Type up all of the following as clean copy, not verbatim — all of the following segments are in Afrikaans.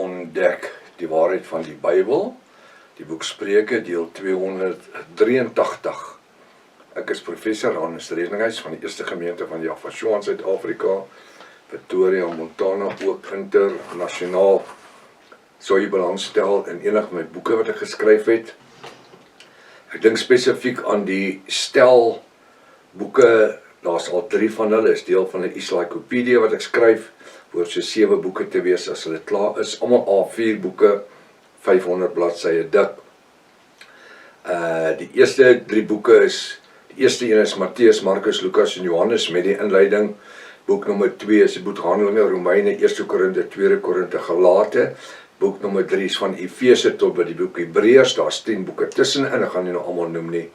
ontdek die waarheid van die Bybel, die boek Spreuke, deel 283. Ek is professor Hannes Redinghuis van die Eerste Gemeente van Jaffa in Suid-Afrika, Pretoria, Montana, ook internasionaal. Sou jy belangstel in enig my boeke wat ek geskryf het. Ek dink spesifiek aan die stel boeke, daar's al 3 van hulle, is deel van 'n encyclopedia wat ek skryf, hoort so 7 boeke te wees as hulle klaar is, almal A4 boeke, 500 bladsye dik. Die eerste 3 boeke is, die eerste een is Matteus, Markus, Lukas en Johannes met die inleiding. Boek nommer 2 is die boek Handelinge, Romeine, 1 Korinte, 2 Korinte, Galate. Boek nommer 3 is van Efese tot by die boek Hebreërs, daar's 10 boeke tussenin, ek gaan nie nou almal noem nie.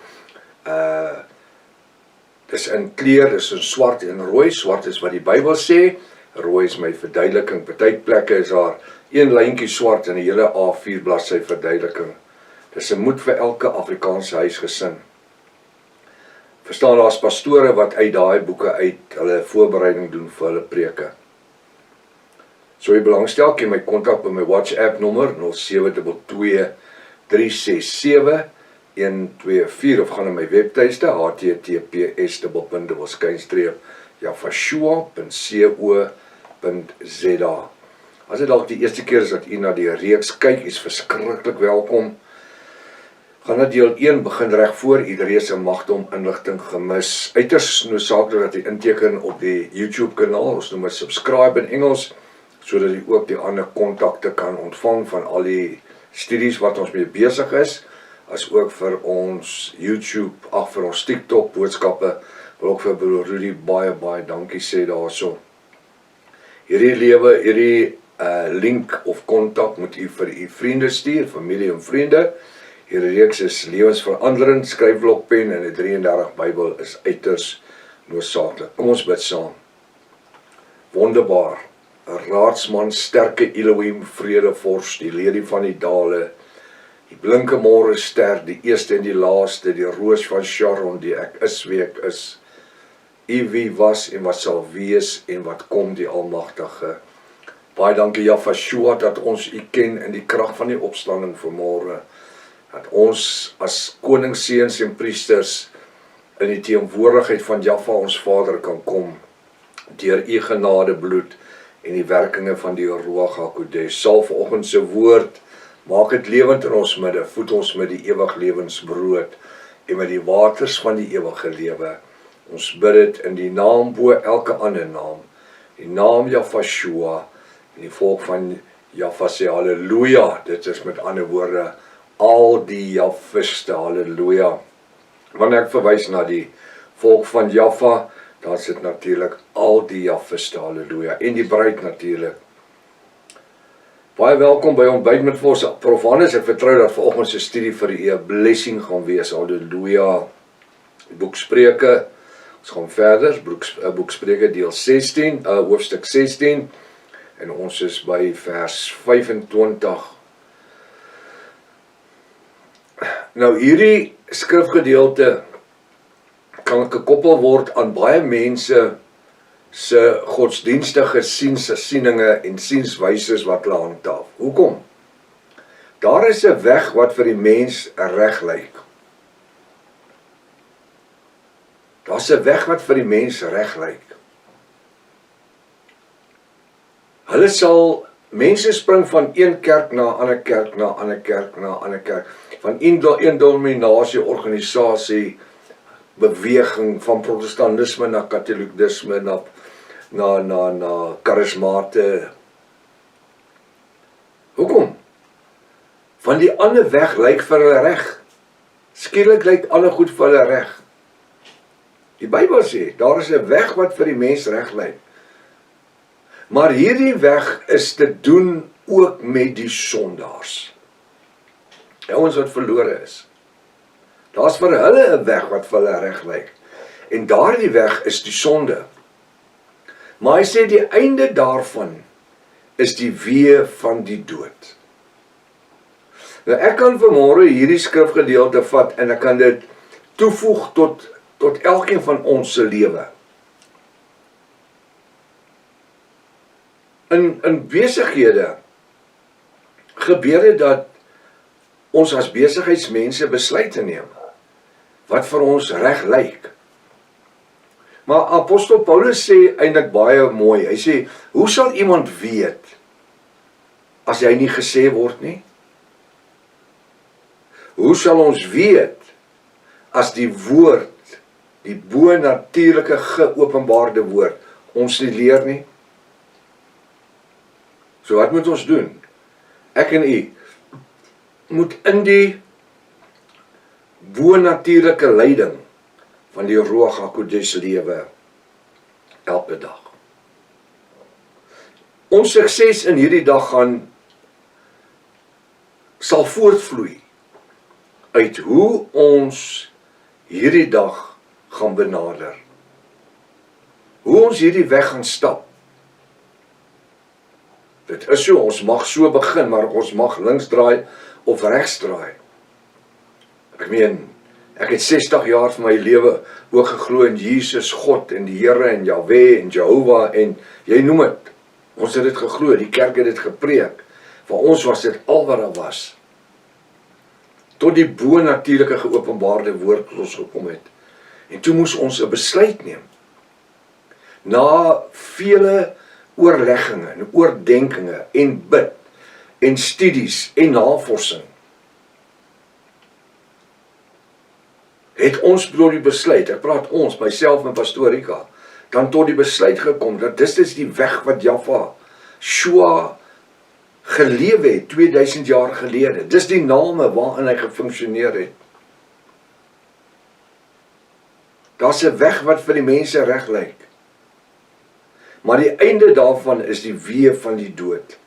Dis in kleur, dis in swart en rooi. Swart is wat die Bybel sê, rooi is my verduideliking. Party plekke is daar 1 lyntjie swart en 'n hele A4 bladsy verduideliking. Dis 'n moed vir elke Afrikaanse huisgesin. Verstaan, daar's pastore wat uit daai boeke uit hulle voorbereiding doen vir hulle preke. So jy belangstel, kan my kontak by my WhatsApp nommer 0722 367 124 of gaan na my webtuiste https://jafashua.co.za. As dit dalk die eerste keer is dat u na die reeks kyk, is verskriklik welkom. Gaan na deel 1 begin reg voor, iedereen se magte om inligting gemis. Uiters noodsaaklik dat jy inteken op die YouTube kanaal, ons noem dit subscribe in Engels, sodat jy ook die ander kontakte kan ontvang van al die studies wat ons mee besig is, as ook vir ons YouTube, vir ons TikTok boodskappe, wil ook vir broer Rudy baie dankie sê daarso. Hierdie link of kontak moet u vir u vriende stuur, familie en vriende. Hierdie reeks is lewensveranderend, skryfblokpen en 'n 33 Bybel is uiters noodsaaklik. Kom ons bid saam. Wonderbaar, 'n raadsman, sterke Elohim, vredevors, die lelie van die dale, die blinke môre ster, die eerste en die laaste, die roos van Sharon, die ek is wie ek is. U wie was en wat sal wees en wat kom, die Almagtige. Baie dankie Jafashua dat ons u ken in die krag van die opstanding vanmôre. Dat ons as koningsseuns en priesters in die teenwoordigheid van Jaffa ons Vader kan kom deur u genade bloed en die werkinge van die Ruach HaKodesh. Sal vanoggend se woord maak dit lewend in ons midde, voed ons met die ewig lewensbrood en met die waters van die ewige lewe. Ons bid dit in die naam bo elke ander naam, die naam Jafashua, en die volk van Jaffa sê halleluja. Dit is met ander woorde al die Jaffiste, halleluja. Wanneer ek verwys na die volk van Jaffa, dan sit natuurlik al die Jaffiste, halleluja, en die bruid natuurlik. Baie welkom by ontbyt met ons Prof Hannes. Ek vertrou dat vanoggend se studie vir u 'n blessing gaan wees. Halleluja. Boek Spreuke. Ons gaan verder. Boek Spreuke deel 16, hoofstuk 16 en ons is by vers 25. Nou hierdie skrifgedeelte kan gekoppel word aan baie mense se godsdienstige sieninge en sienswyses wat hulle handhaaf. Hoekom? Daar is 'n weg wat vir die mens reg lyk. Daar's 'n weg wat vir die mens reg lyk. Mense spring van een kerk na 'n ander kerk, na 'n ander kerk, na 'n ander kerk, van een denominasie, organisasie, beweging, van protestantisme na katoliekisme, na charismate. Hoekom? Van die ander weg lyk vir hulle reg. Skielik lyk alle goed vir hulle reg. Die Bybel sê, daar is 'n weg wat vir die mens reg lyk. Maar hierdie weg is te doen ook met die sondaars. Ouens wat verlore is. Daar's vir hulle 'n weg wat vir hulle reg lyk. En daardie weg is die sonde. Maar hy sê die einde daarvan is die weë van die dood. Nou ek kan vanmôre hierdie skrifgedeelte vat en ek kan dit toevoeg tot elkeen van ons se lewe. In besighede gebeur dit dat ons as besigheidsmense besluite neem, wat vir ons reg lyk. Maar apostel Paulus sê eintlik baie mooi, hy sê, hoe sal iemand weet, as hy nie gesê word nie? Hoe sal ons weet, as die woord, die bo-natuurlike geopenbaarde woord, ons nie leer nie? So wat moet ons doen? Ek en u moet in die bo-natuurlike leiding van die Ruach HaKodesh lewe elke dag. Ons sukses in hierdie dag sal voortvloei uit hoe ons hierdie dag gaan benader. Hoe ons hierdie weg gaan stap. Dit is so, ons mag so begin, maar ons mag links draai of regs draai. Ek meen, ek het 60 jaar van my lewe ook geglo in Jesus, God en die Here en Jahweh en Jehovah en jy noem het. Ons het dit geglo, die kerk het dit gepreek. Vir ons was dit al wat daar was. Tot die bo-natuurlike geopenbaarde woord ons gekom het. En toe moes ons 'n besluit neem. Na vele oorlegginge en oordenkinge en bid en studies en navorsing het ons tot die besluit, ek praat ons, myself en Pastoor Rika, dan tot die besluit gekom, dat dit is die weg wat Yahshua gelewe het, 2000 jaar gelede. Dis die name waarin hy gefunksioneer het. Daar's 'n weg wat vir die mense reg lyk. Maar die einde daarvan is die weë van die dood.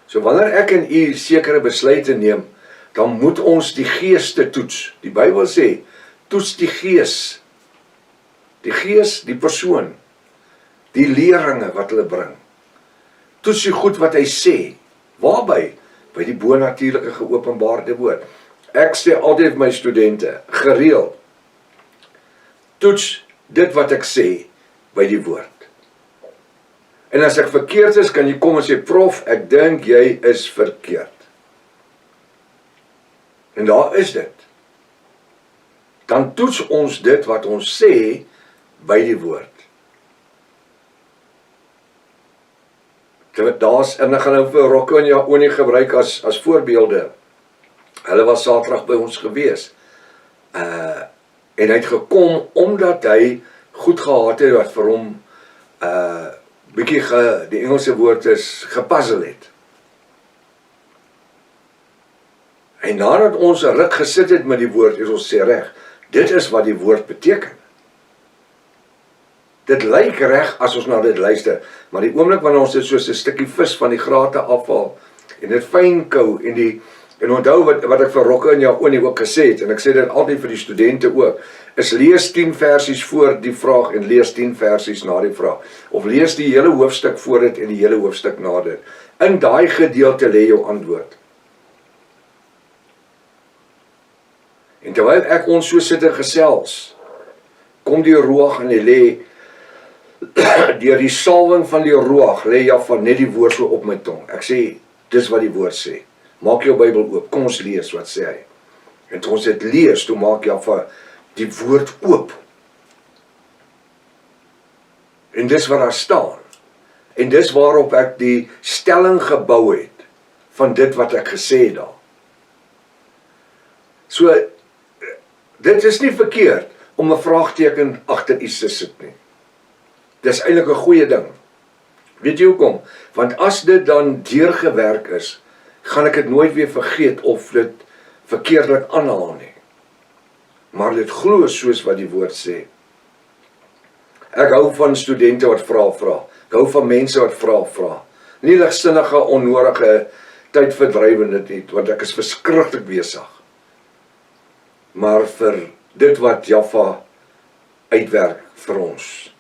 So wanneer ek en u sekere besluite neem, dan moet ons die geeste toets. Die Bybel sê, toets die gees. Die gees, die persoon. Die leringe wat hulle bring. Toets die goed wat hy sê. Waarby? By die bo-natuurlike geopenbaarde woord. Ek sê altyd vir my studente, gereeld, toets dit wat ek sê by die woord. En as ek verkeerd is, kan jy kom en sê, prof, ek dink jy is verkeerd. En daar is dit. Dan toets ons dit wat ons sê by die woord. En ek gaan nou vir Rocco en Jaonie gebruik as voorbeelde. Hulle was Saterdag by ons gewees. En hy het gekom omdat hy goed gehad het wat vir hom bietjie die Engelse woord is gepuzzle het. En nadat ons 'n ruk gesit het met die woord, is ons sê reg, dit is wat die woord beteken. Dit lyk reg as ons na dit luister, maar die oomblik wanneer ons dit soos 'n stukkie vis van die grate afhaal en dit fyn kou en onthou wat ek vir Rocco en Jaonie ook gesê het, en ek sê dit altyd vir die studente ook, is lees 10 versies voor die vraag en lees 10 versies na die vraag. Of lees die hele hoofstuk voor dit en die hele hoofstuk na dit. In daai gedeelte lê jou antwoord. En terwyl ek ons so sit en gesels, kom die Ruach en hy lê, deur die salwing van die Ruach, lê Jahwe net die woord so op my tong. Ek sê, dis wat die woord sê. Maak jou Bybel oop, kom ons lees, wat sê hy. En toe ons dit lees, toe maak Jahwe die woord oop. En dis wat daar staan. En dis waarop ek die stelling gebou het, van dit wat ek gesê het daar. So, dit is nie verkeerd, om 'n vraagteken agter iets te sit nie. Dis eintlik 'n goeie ding. Weet jy hoekom? Want as dit dan deurgewerk is, gaan ek dit nooit weer vergeet of dit verkeerdelik aanhaal nie. Maar dit glo soos wat die woord sê. Ek hou van studente wat vra. Ek hou van mense wat vra. Nie ligsinnige, onnodige tydverdrywende nie, want ek is verskriklik besig. Maar vir dit wat Jahwe uitwerk vir ons.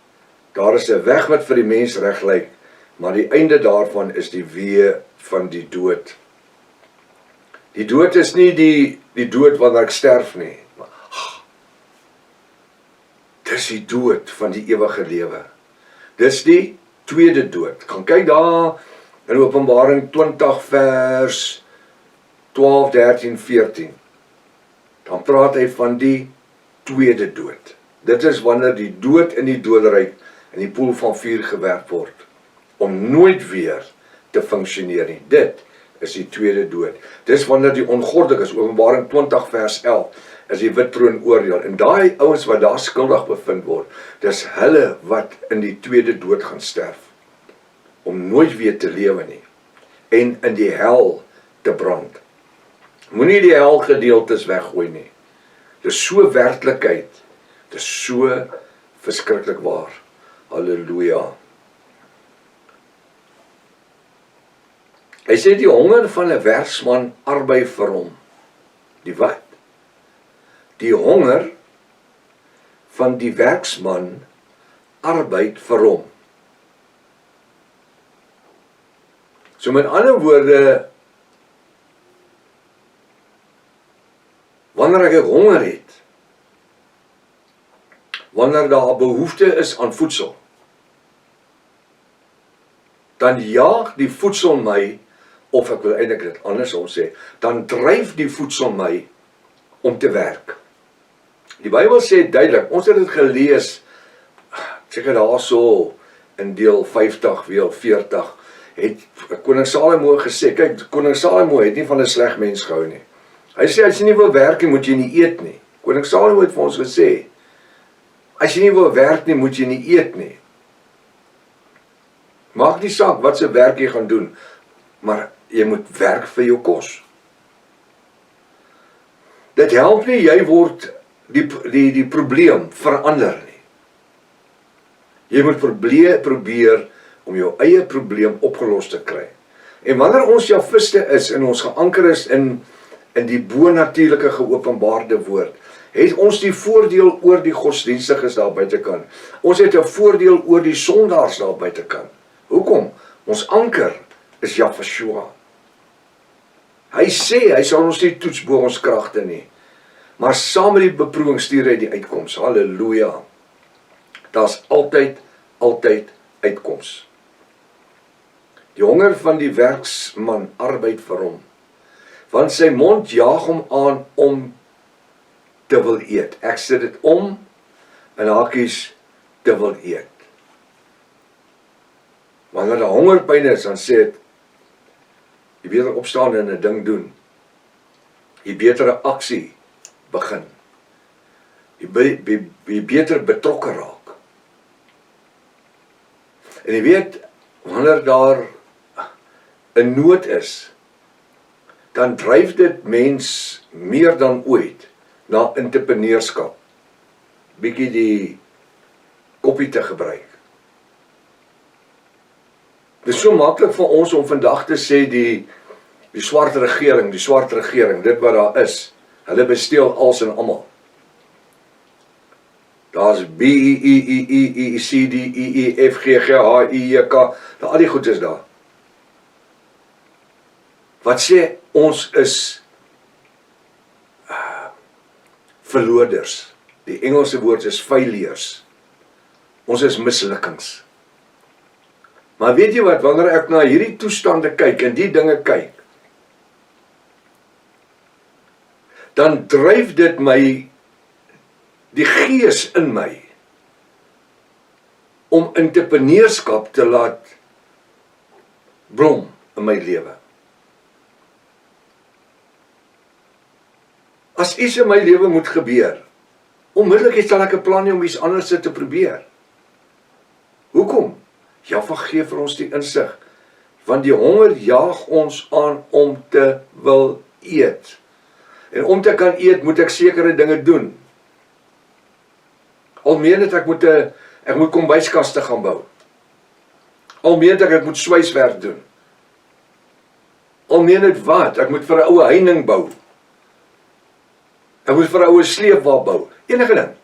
Daar is 'n weg wat vir die mens reg lyk, maar die einde daarvan is die weë van die dood. Die dood is nie die dood wanneer ek sterf nie. Dis die dood van die ewige lewe. Dis die tweede dood. Gaan kyk daar in Openbaring 20 vers 12, 13, 14. Dan praat hy van die tweede dood. Dit is wanneer die dood in die doderyk in die poel van vuur gewerp word, om nooit weer te funksioneer nie. Dit is die tweede dood. Dis wanneer die ongoddelikes, Openbaring 20 vers 11, is die wit troon oordeel. En daai ouens wat daar skuldig bevind word, dis hulle wat in die tweede dood gaan sterf, om nooit weer te lewe nie, en in die hel te brand. Moenie die hel gedeeltes weggooi nie. Dis so werklikheid, dis so verskriklik waar. Halleluja. Hy sê die honger van 'n werksman arbei vir hom. Die wat? Die honger van die werksman arbeid vir hom. So met ander woorde, wanneer ek honger het, wanneer daar behoefte is aan voedsel, dan jaag die voedsel my, of ek wil eintlik dit andersom sê, dan dryf die voedsel my om te werk. Die Bybel sê duidelik, ons het dit gelees, seker daar so in deel 50, deel 40, het koning Salomo gesê, kyk, koning Salomo het nie van 'n sleg mens gehou nie. Hy sê, as jy nie wil werk nie, moet jy nie eet nie. Koning Salomo het vir ons gesê, as jy nie wil werk nie, moet jy nie eet nie. Maak nie saak wat se werk jy gaan doen, maar jy moet werk vir jou kos. Dit help nie, jy word die probleem verander nie. Jy moet probeer om jou eie probleem opgelos te kry. En wanneer ons javiste is en ons geanker is in die bonatuurlike geopenbaarde woord, het ons die voordeel oor die godsdienstiges daar buitekant. Ons het 'n voordeel oor die sondaars daar buitekant. Hoekom? Ons anker is Jahweh. Hy sê, hy sal ons nie toets bo ons kragte nie, maar saam met die beproewing stuur hy die uitkoms. Halleluja. Daar's altyd uitkoms. Die honger van die werksman arbeid vir hom, want sy mond jaag hom aan om te wil eet. Ek sit dit om, in hakies, te wil eet. Wanneer daar hongerpyn is, dan sê het, jy beter opstaan en 'n ding doen. Jy beter 'n aksie begin. Jy beter betrokke raak. En jy weet, wanneer daar 'n nood is, dan dryf dit mens meer dan ooit na entrepreneurskap. Bietjie die koppie te gebruik. Dit is so maklik vir ons om vandag te sê die swart regering, dit wat daar is, hulle besteel als en almal. Daar's B, E, C, D, E, F, G, H, I, J, K, al die goed is daar. Wat sê, ons is verloorders. Die Engelse woord is failures. Ons is mislukkings. Maar weet jy wat, wanneer ek na hierdie toestande kyk en die dinge kyk, dan dryf dit my, die gees in my, om entrepreneurskap te laat blom in my lewe. As iets in my lewe moet gebeur, onmiddellik sal ek 'n plan hê om iets anders te probeer. Hoekom? Jahwe gee vir ons die insig, want die honger jaag ons aan om te wil eet. En om te kan eet, moet ek sekere dinge doen. Al meen dit ek moet kombuiskaste gaan bou. Al meen dit ek moet swyswerk doen. Al meen dit wat, ek moet vir 'n oue heining bou. Ek moet vir 'n oue sleepwa bou. Enige ding.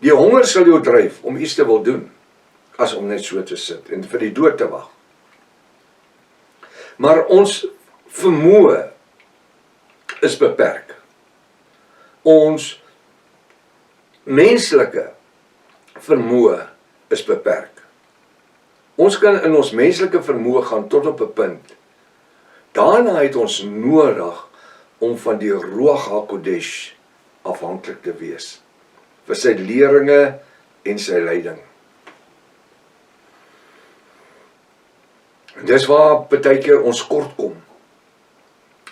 Die honger sal jou dryf om iets te wil doen, as om net so te sit en vir die dood te wag. Maar ons vermoë is beperk. Ons menslike vermoë is beperk. Ons kan in ons menslike vermoë gaan tot op 'n punt. Daarna het ons nodig om van die Ruach HaKodesh afhanklik te wees vir sy leringe en sy leiding. En dis waar baie keer ons kort kom.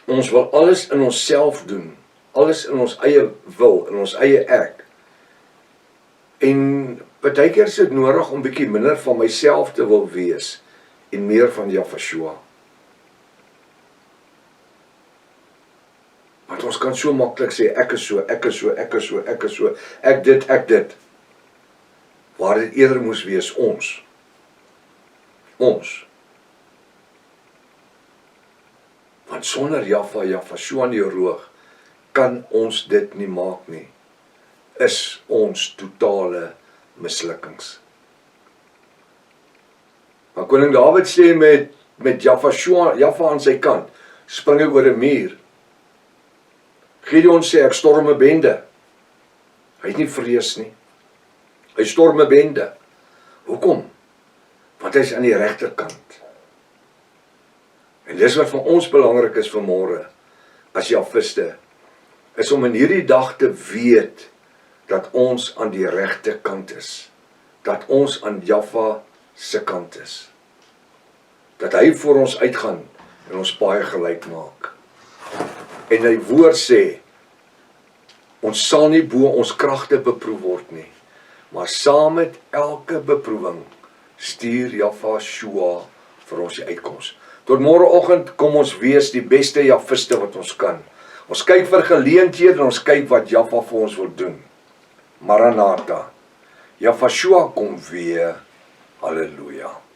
Ons wil alles in onsself doen, alles in ons eie wil, in ons eie ek. En baie keer is dit nodig om bietjie minder van myself te wil wees en meer van Yahshua. Want ons kan so maklik sê ek is so, ek is so, ek is so, ek is so, ek dit. Waar dit eerder moes wees ons. Want sonder Yahshua in die roog kan ons dit nie maak nie. Is ons totale mislukkings. Maar koning Dawid sê met Jaffa aan sy kant, spring ek oor 'n muur. Gideon sê ek storm 'n bende. Hy het nie vrees nie. Hy storm 'n bende. Hoekom? Want hy is aan die regterkant. En dis wat vir ons belangrik is vanmôre, as Jafiste, is om in hierdie dag te weet, dat ons aan die regte kant is. Dat ons aan Jaffa se kant is. Dat hy vir ons uitgaan en ons paai gelyk maak. En hy woord sê, ons sal nie bo ons kragte beproef word nie, maar saam met elke beproewing stuur Yahshua vir ons die uitkoms. Tot môreoggend kom ons wees die beste Jafiste wat ons kan. Ons kyk vir geleenthede en ons kyk wat Jaffa vir ons wil doen. Maranatha. Yahshua kom weer. Halleluja.